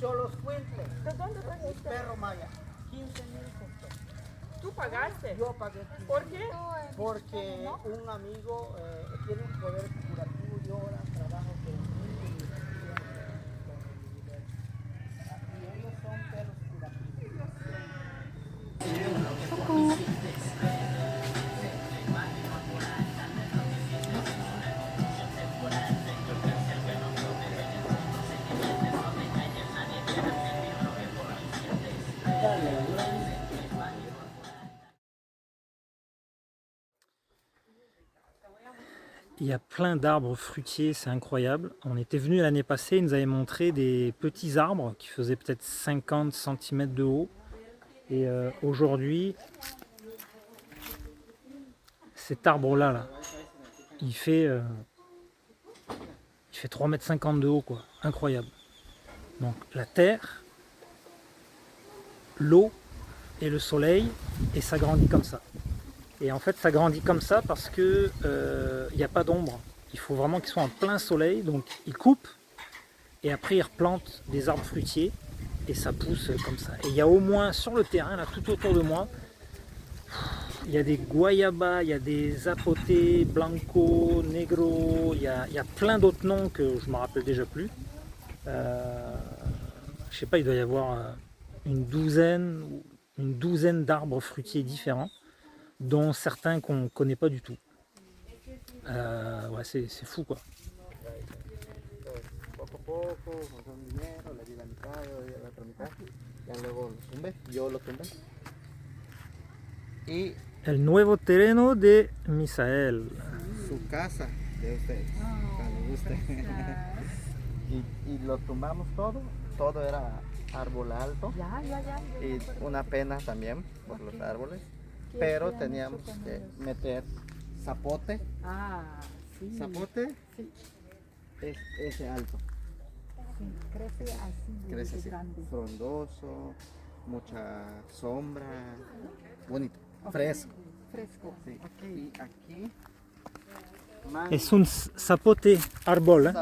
Xoloscuintle, ¿De dónde trajiste? Perro Maya. 15,000 costó. ¿Tú pagaste? Yo pagué 15,000. ¿Por qué? Porque un amigo tiene un poder curativo y ahora trabajo con niños y ellos son perros curativos. Il y a plein d'arbres fruitiers, c'est incroyable. On était venu l'année passée, ils nous avaient montré des petits arbres qui faisaient peut-être 50 cm de haut. Et aujourd'hui, cet arbre-là, là, il fait 3,50 m de haut, quoi. Incroyable. Donc la terre, l'eau et le soleil, et ça grandit comme ça. Et en fait, ça grandit comme ça parce que il n'y a pas d'ombre. Il faut vraiment qu'ils soient en plein soleil, donc ils coupent et après ils replantent des arbres fruitiers et ça pousse comme ça. Et il y a au moins sur le terrain, là, tout autour de moi, il y a des guayabas, il y a des zapote, blanco, negro, il y a plein d'autres noms que je ne me rappelle déjà plus. Je sais pas, il doit y avoir une douzaine d'arbres fruitiers différents, dont certains qu'on ne connaît pas du tout. Ouais, c'est fou quoi. Poco a poco, con dinero, le di la mitad, yo le di la otra mitad, ya luego lo tumbé, yo lo tumbé. Y El nuevo terreno de Misael. su casa de ustedes, cuando guste. y lo tumbamos todo era árbol alto y una pena también por los árboles, pero teníamos que meter zapote. Ah, sí. Zapote Sí, es ese alto, sí, crece así, crece de así, grande. frondoso, mucha sombra, bonito, Ok. fresco. Fresco. Sí. Ok. Y aquí mango, Es un zapote árbol, ¿eh?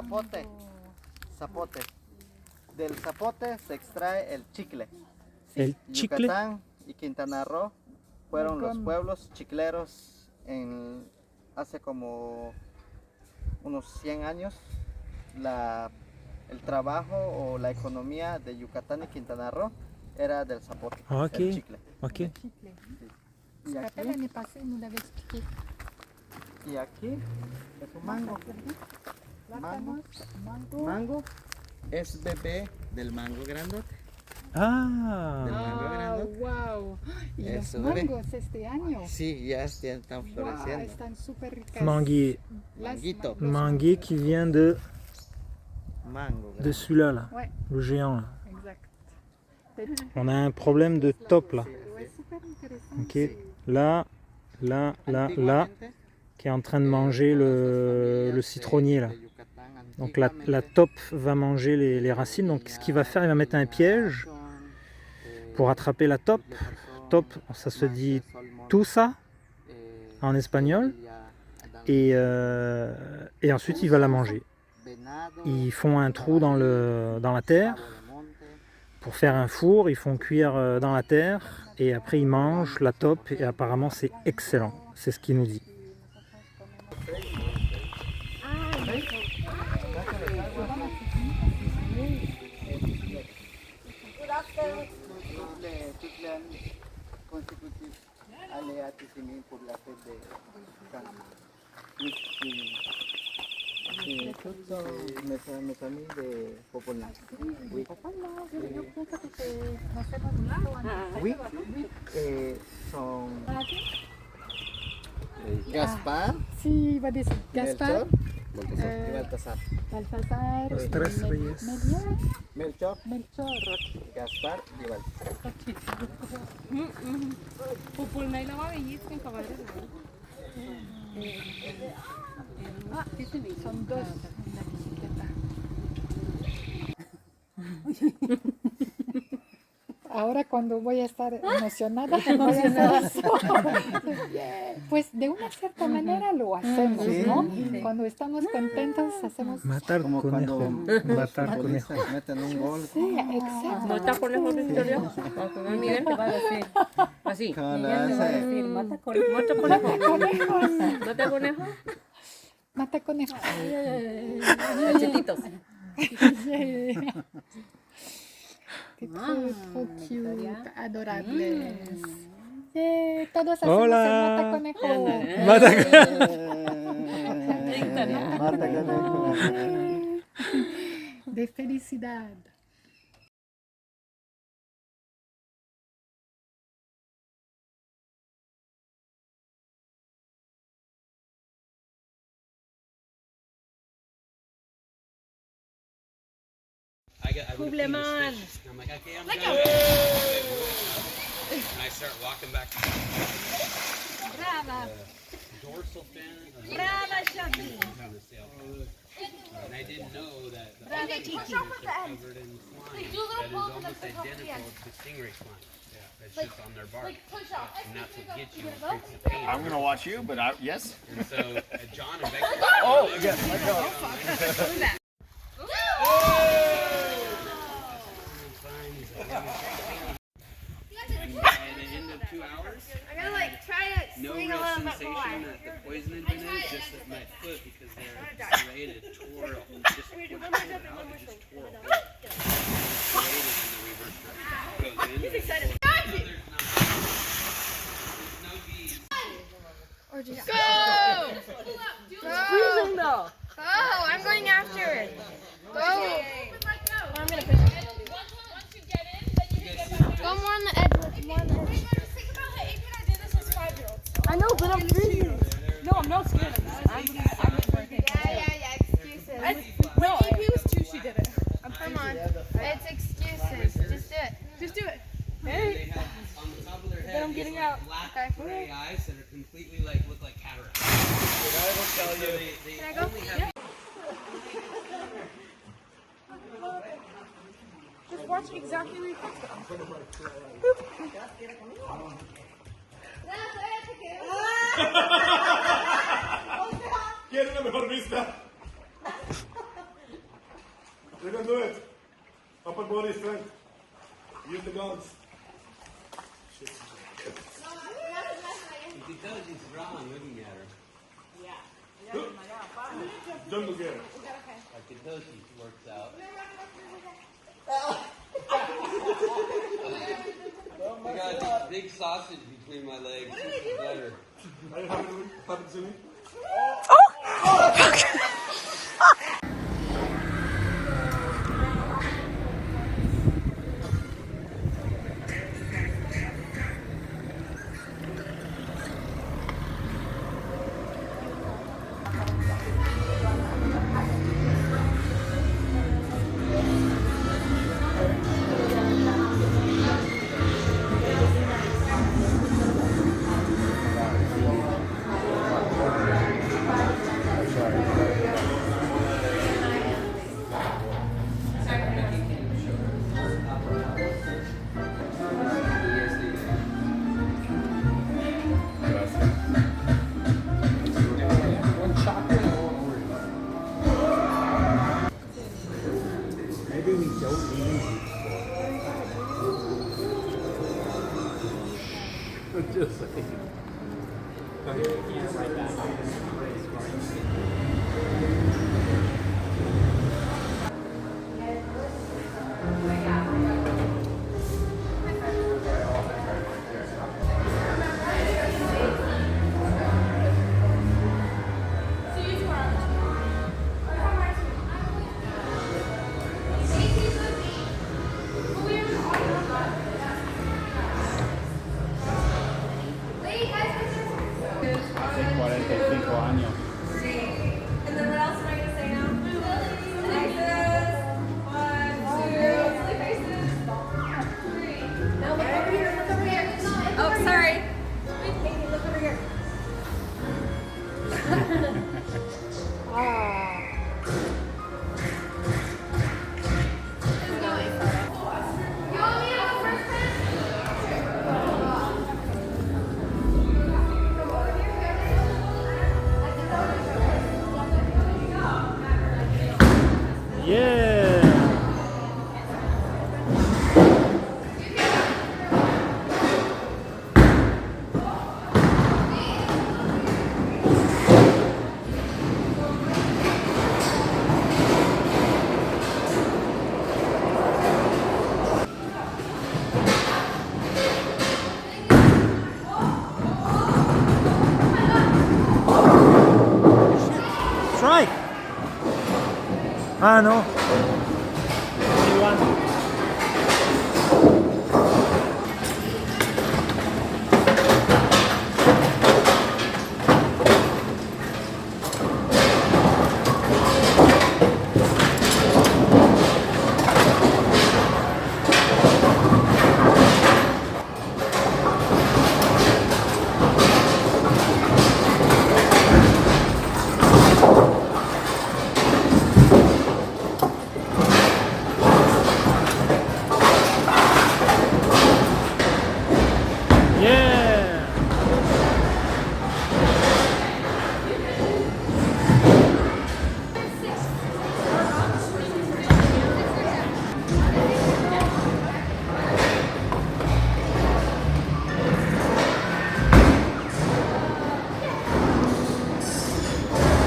zapote. Del zapote se extrae el chicle. Sí, El chicle. Yucatán y Quintana Roo fueron los Welcome. pueblos chicleros hace como unos 100 años. El trabajo o la economía de Yucatán y Quintana Roo era del zapote, Ok. el chicle. Ok. Le chicle. Y Ce qu'appelle aquí, l'année passée, il nous l'avait expliqué. y aquí es un mango. Plátanos, mango. Mango es bebé del mango grandote. Ah, Del mango Ah, grandote. wow. Y los Eso, bebé. mangos este año. Sí, ya están Wow, floreciendo. están súper ricas. manguier. Las Manguito. los Manguier qui vient de Mango de grande. celui-là, là, Ouais, le géant. Là. exact. On a un problème de top là. Ouais, super intéressant. Ok. Là, là, Antiguamente, qui est en train de manger todas las le familias citronnier là. de Yucatán Donc la antiguamente top va manger les racines. Donc ce qu'il va faire, il va mettre un piège pour attraper la top. Top, ça se dit tusa en espagnol. Et ensuite il va la manger. Ils font un trou dans la terre pour faire un four. Ils font cuire dans la terre et après ils mangent la top. Et apparemment c'est excellent. C'est ce qu'il nous dit. por la fe de mes amigos de Popolán. Oui. Yo pienso que nos hemos visto antes. Oui. Son Gaspar, Sí, va a decir Gaspar, Melchor y Baltasar. Baltasar, Los tres reyes. Melchor, Melchor. Gaspar y Baltasar. Popolnay na mabellísimo en caballo. Ah, son dos en la bicicleta. ahora cuando voy a estar emocionada, voy a hacer eso. Pues de una cierta manera lo hacemos, Sí. ¿no? Cuando estamos contentos hacemos... Matar Como conejo. cuando Matar los conejo. futbolistas meten un gol. Sí, exacto. ¿No está conejo Victoria? Va a jugar Miguel. Va a decir, así. Como lo Miguel le va a hace. decir, mata conejo. ¿Mata conejo? Conejos. ¿Mata conejo? Mata conejos. Cachetitos. Tipo cute, adorables. Todos hacemos Hola. el mata conejo. Mata Mata conejo. De felicidad. I got I would have Kubleman. I'm like, okay, I'm done. And I start walking back. Brava. Dorsal fin of the Brava, Shaggy. on the sail. And I didn't know that the other features are covered in slime that is almost identical to stingray slime. Yeah, that's just on their bark. And that's what gets you and creates the pain. I'm gonna watch you, but yes. And so John and Becky. Oh, yes, I go. And at the end of 2 hours, I gotta like try to no swing real a little bit sensation more. that the poison had been in it, just that my foot, because they're serrated, tore a hole. Just pulled it out, it just tore a hole. Serrated in the reverse direction. Goes in. He's excited. There's no bees. Go! Freezing though. Go! I'm going after it. Go! I'm gonna push it. Go more on the edge. More on the edge. I know, but I'm freezing. No, I'm not scared. Yeah. Excuses. No, AP was two, she did it. Come on. It's excuses. Just do it. Just do it. They have on the top of their head I'm these, getting like, out. black gray eyes that are completely like look like cataracts. So they I go? only have just watch exactly where you put it. Get una mejor vista. You can do it. Upper body strength. Use the guns. you can tell she's wrong looking at her. Jump together. I can tell she works out. I got this big sausage between my legs. It's better. Are you happy to see me? Maybe we don't need just like Hace 45 años. Yeah. Strike. Ah non. Only one. Yeah.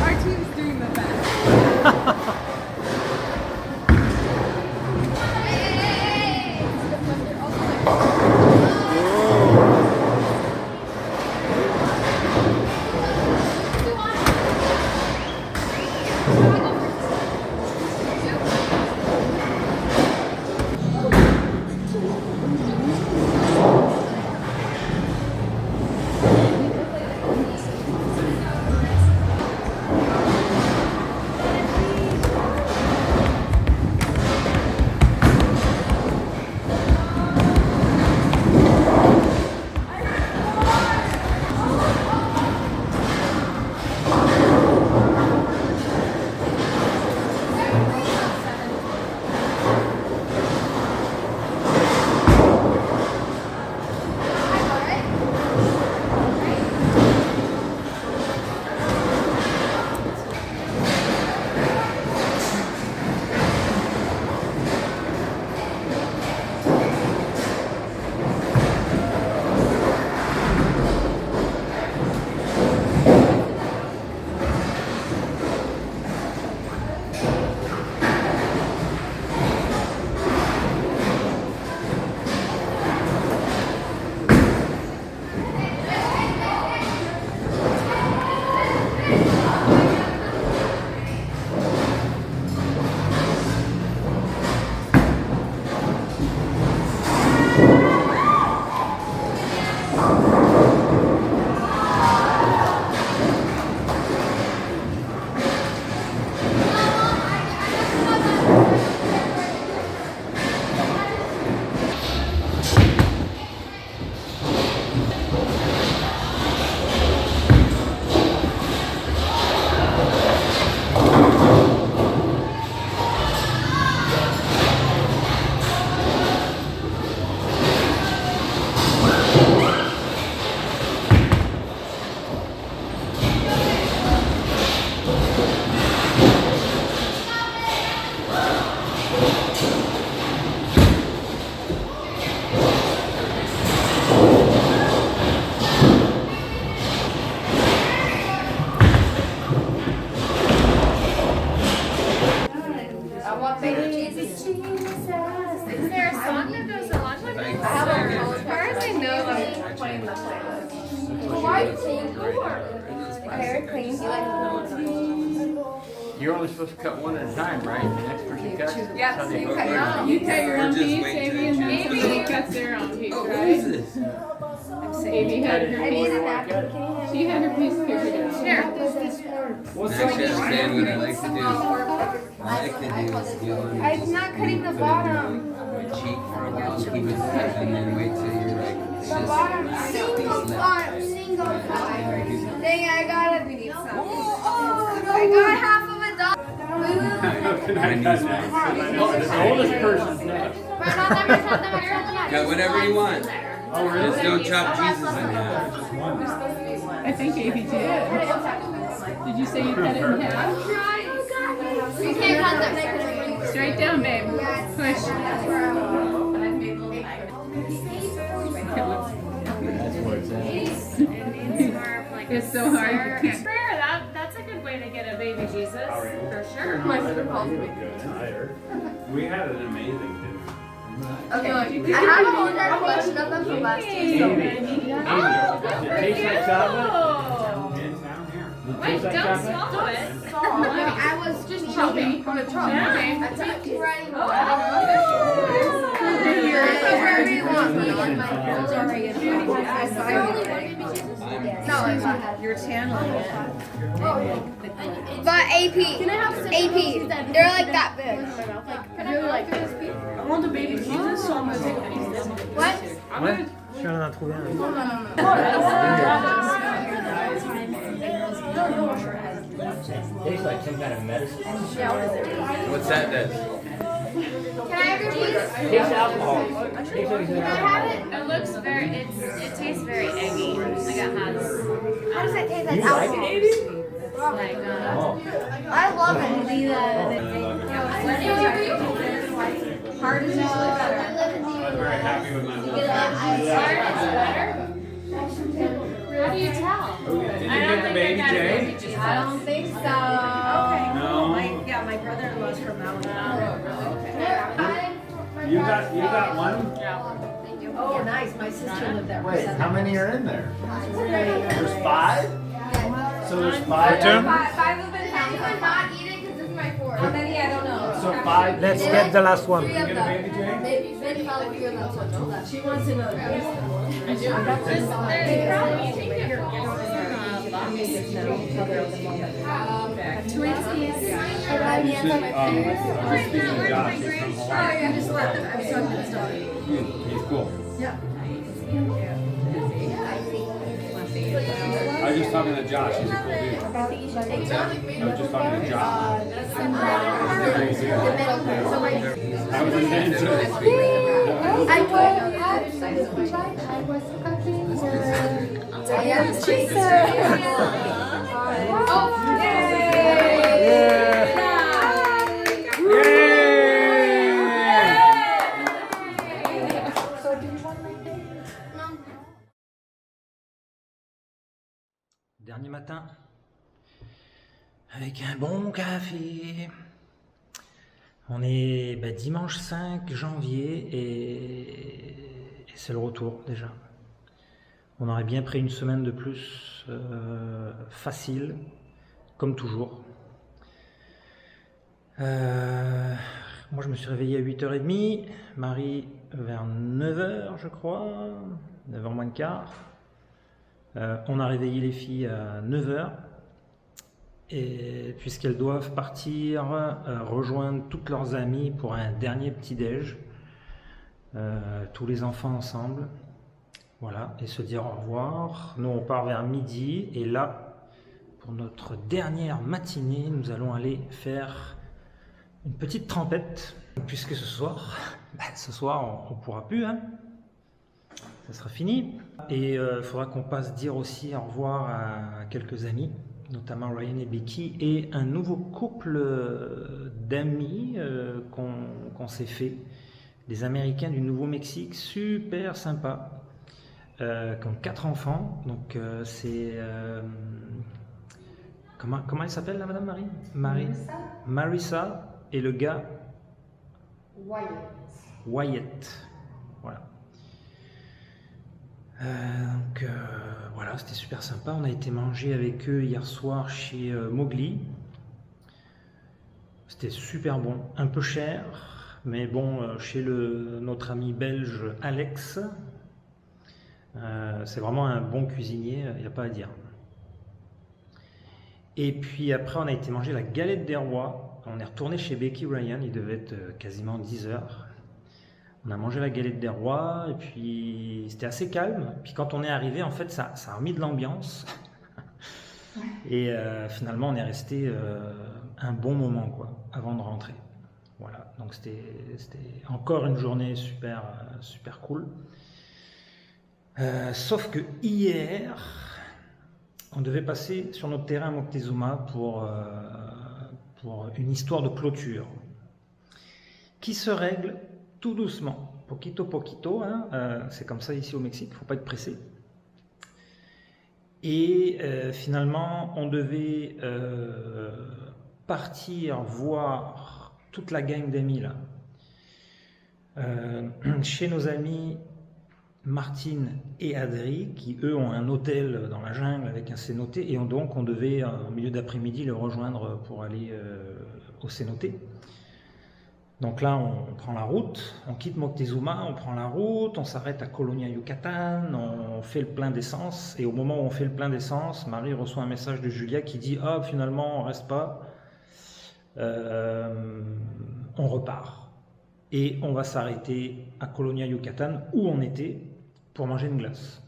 Our team's doing the best. Is there a song that goes along with it? As far as I know, I'm playing the playlist. Why do you think hair clean? You're only supposed to cut one at a time, right? The next person cuts? Yeah, That's how they vote. no, you cut your own piece, Amy, and then somebody cuts their own piece, Oh, right? what is this? Amy had her piece. She had her piece figured out. Actually, I understand what I like to do. I like to do is go on I'm not cutting the bottom. my cheek for a while, keep it set, and then wait till you're like, The bottom. Single farm. Single farm. Dang, I got it. We need some. I got half of a dollar. The oldest person's next. Cut whatever you want. Just don't chop Jesus in half. I think Amy did. Did you say you cut it in half? You can't cut them. Push. It's so hard. That's a good way to get a baby Jesus, for sure. My sister calls me. We had an amazing dinner. Okay, I have a whole entire collection of them from last year. So. Tastes like chocolate? Wait, don't swallow it. I was just chopping on a chop. Okay. I took you right in the wherever you want. No, you're channeling it. But AP, they're like that big. I want the baby Jesus, so I'm gonna take a piece. What? Ouais, je viens d'en trouver un. Tastes like some kind of medicine. What's that then? Can I have your piece? Tastes alcohol. Tastes like Can I have it? It looks very, it tastes very eggy. Like it has, How does that taste like You like alcohol? it? like, Oh. I love it. hard is usually better. I'm very happy with my whole Hard is better? How do you tell? Did you get the baby Jay? I don't think so. No. Yeah, my brother-in-law's from Alabama. You got one? Oh, nice. My sister lived there. Wait, how many are in there? There's 5? So there's 5? Five have been found. We're not eating because this is my fourth. How many? I don't know. So 5. Let's get the last one. Three of Get a them. baby Jay? Maybe probably few of them. So no left. She wants to know. I just left. I'm so He's cool. Yeah. I was just talking to Josh. He's a cool dude. I was just talking to Josh. I was in Kansas. I was cooking cheese. Oh, Dernier matin, avec un bon café. On est dimanche 5 janvier et c'est le retour déjà. On aurait bien pris une semaine de plus, facile, comme toujours. Moi je me suis réveillé à 8h30, Marie vers 9h je crois, 9h moins le quart. On a réveillé les filles à 9h, et puisqu'elles doivent partir rejoindre toutes leurs amies pour un dernier petit-déj, tous les enfants ensemble, voilà, et se dire au revoir. Nous on part vers midi, et là, pour notre dernière matinée, nous allons aller faire une petite trempette, puisque ce soir, on pourra plus, hein. Ça sera fini. Et il faudra qu'on passe dire aussi au revoir à quelques amis, notamment Ryan et Becky, et un nouveau couple d'amis qu'on s'est fait, des Américains du Nouveau-Mexique, super sympa, qui ont 4 enfants. Donc c'est... comment elle s'appelle la madame Marie? Marissa et le gars Wyatt. Voilà. Voilà, c'était super sympa. On a été manger avec eux hier soir chez Mowgli. C'était super bon, un peu cher, mais bon, chez notre ami belge Alex, c'est vraiment un bon cuisinier, il n'y a pas à dire. Et puis après, on a été manger la galette des rois. On est retourné chez Becky Ryan, il devait être quasiment 10h. On a mangé la galette des rois, et puis c'était assez calme. Puis quand on est arrivé, en fait, ça a remis de l'ambiance. Et finalement, on est resté un bon moment, quoi, avant de rentrer. Voilà, donc c'était encore une journée super, super cool. Sauf que hier, on devait passer sur notre terrain à Moctezuma pour une histoire de clôture. qui se règle tout doucement, poquito poquito, hein, c'est comme ça ici au Mexique, il ne faut pas être pressé. Et finalement, on devait partir voir toute la gang d'amis là, chez nos amis Martine et Adri, qui eux ont un hôtel dans la jungle avec un cénoté, et donc on devait en milieu d'après-midi le rejoindre pour aller au cénoté. Donc là on prend la route, on quitte Moctezuma, on prend la route, on s'arrête à Colonia Yucatan, on fait le plein d'essence, et au moment où on fait le plein d'essence, Marie reçoit un message de Julia qui dit « Ah, finalement on reste pas, on repart ». Et on va s'arrêter à Colonia Yucatan, où on était, pour manger une glace.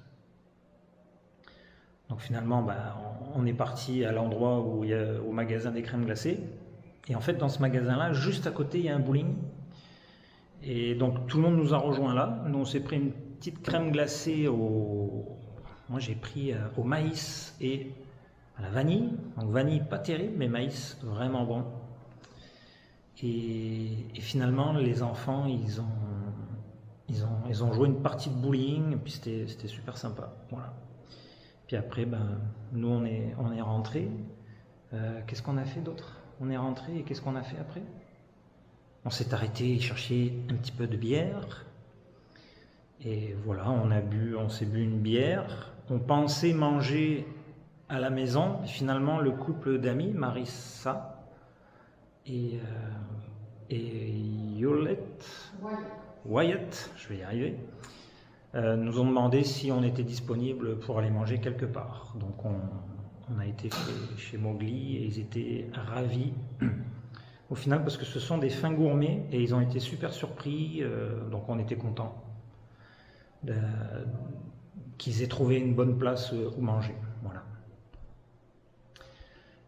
Donc finalement, on est parti à l'endroit où il y a au magasin des crèmes glacées. Et en fait, dans ce magasin-là, juste à côté, il y a un bowling. Et donc tout le monde nous a rejoints là. Nous, on s'est pris une petite crème glacée moi, j'ai pris au maïs et à la vanille. Donc vanille, pas terrible, mais maïs, vraiment bon. Et finalement, les enfants, ils ont joué une partie de bowling, et puis c'était super sympa. Voilà. Puis après, nous, on est rentrés. Qu'est-ce qu'on a fait d'autre? On est rentrés, et qu'est-ce qu'on a fait après? On s'est arrêté chercher un petit peu de bière. Et voilà, on s'est bu une bière. On pensait manger à la maison. Et finalement, le couple d'amis, Marissa et Wyatt, je vais y arriver, nous ont demandé si on était disponible pour aller manger quelque part. Donc on a été chez Mowgli et ils étaient ravis au final parce que ce sont des fins gourmets et ils ont été super surpris, donc on était contents qu'ils aient trouvé une bonne place où manger. Voilà.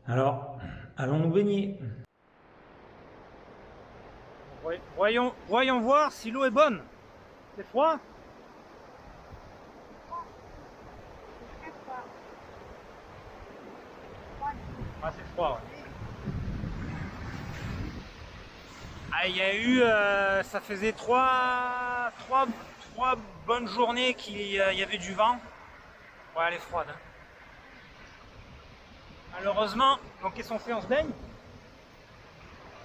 Alors, allons nous baigner. Voyons voir si l'eau est bonne. C'est froid? Ah, c'est froid, ouais. Ah, il y a eu, ça faisait trois bonnes journées qu'il y avait du vent. Ouais, elle est froide. Hein. Malheureusement, donc qu'est-ce qu'on fait? On se baigne?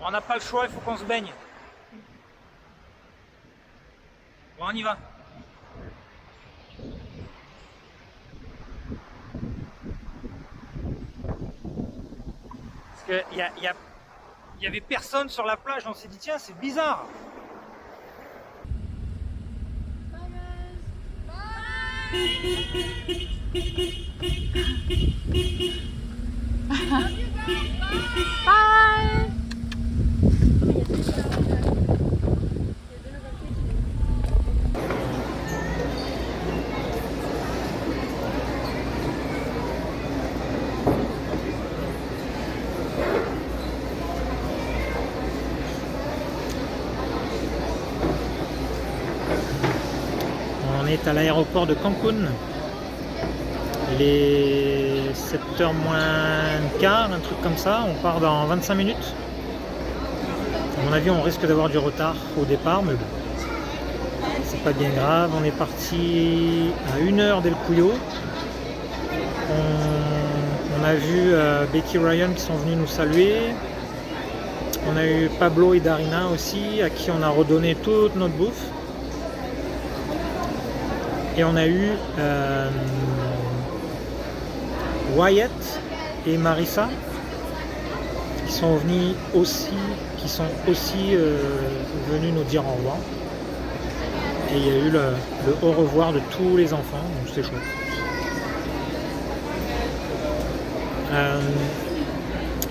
On n'a pas le choix, il faut qu'on se baigne. Bon, on y va. Parce qu'il y avait personne sur la plage, on s'est dit tiens, c'est bizarre. Bye. On est à l'aéroport de Cancun. Il est 7h moins le quart, un truc comme ça. On part dans 25 minutes. À mon avis, on risque d'avoir du retard au départ, mais bon, c'est pas bien grave. On est parti à 1h d'El Puyo. On a vu Becky Ryan qui sont venus nous saluer. On a eu Pablo et Darina aussi, à qui on a redonné toute notre bouffe. Et on a eu Wyatt et Marissa qui sont venus aussi, venus nous dire au revoir. Et il y a eu le au revoir de tous les enfants, donc c'était chouette.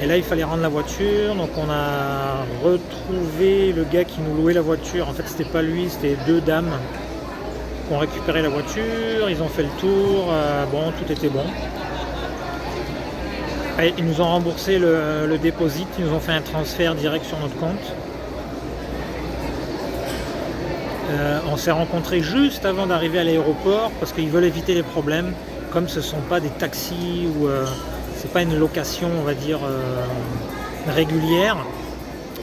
Et là il fallait rendre la voiture, donc on a retrouvé le gars qui nous louait la voiture. En fait c'était pas lui, c'était deux dames qui ont récupéré la voiture, ils ont fait le tour, bon tout était bon. Et ils nous ont remboursé le déposit, ils nous ont fait un transfert direct sur notre compte. On s'est rencontrés juste avant d'arriver à l'aéroport parce qu'ils veulent éviter les problèmes, comme ce ne sont pas des taxis ou c'est pas une location on va dire régulière.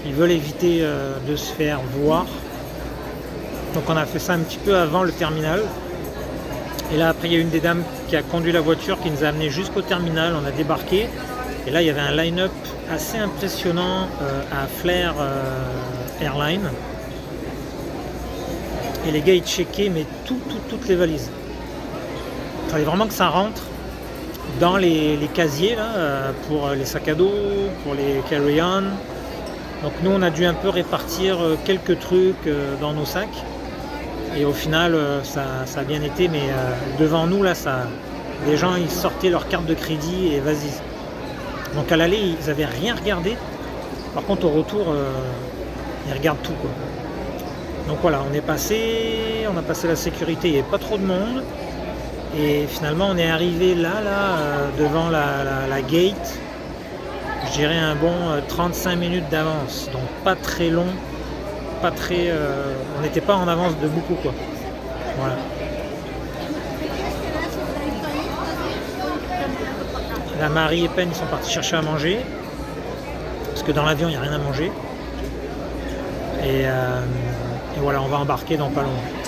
Ils veulent éviter de se faire voir. Donc on a fait ça un petit peu avant le terminal. Et là après il y a une des dames qui a conduit la voiture qui nous a amené jusqu'au terminal. On a débarqué. Et là il y avait un line-up assez impressionnant à Flair Airlines. Et les gars ils checkaient mais toutes les valises. Il fallait vraiment que ça rentre dans les casiers là, pour les sacs à dos, pour les carry-on. Donc nous on a dû un peu répartir quelques trucs dans nos sacs. Et au final ça a bien été, mais devant nous là, les gens ils sortaient leur carte de crédit et vas-y. Donc à l'aller ils n'avaient rien regardé. Par contre au retour ils regardent tout quoi. Donc voilà, on a passé la sécurité, il n'y avait pas trop de monde. Et finalement on est arrivé là devant la gate. Je dirais un bon 35 minutes d'avance. Donc pas très long, pas très. On n'était pas en avance de beaucoup quoi. Voilà. La Marie et Pen ils sont partis chercher à manger. Parce que dans l'avion il n'y a rien à manger. Et voilà, on va embarquer dans pas longtemps.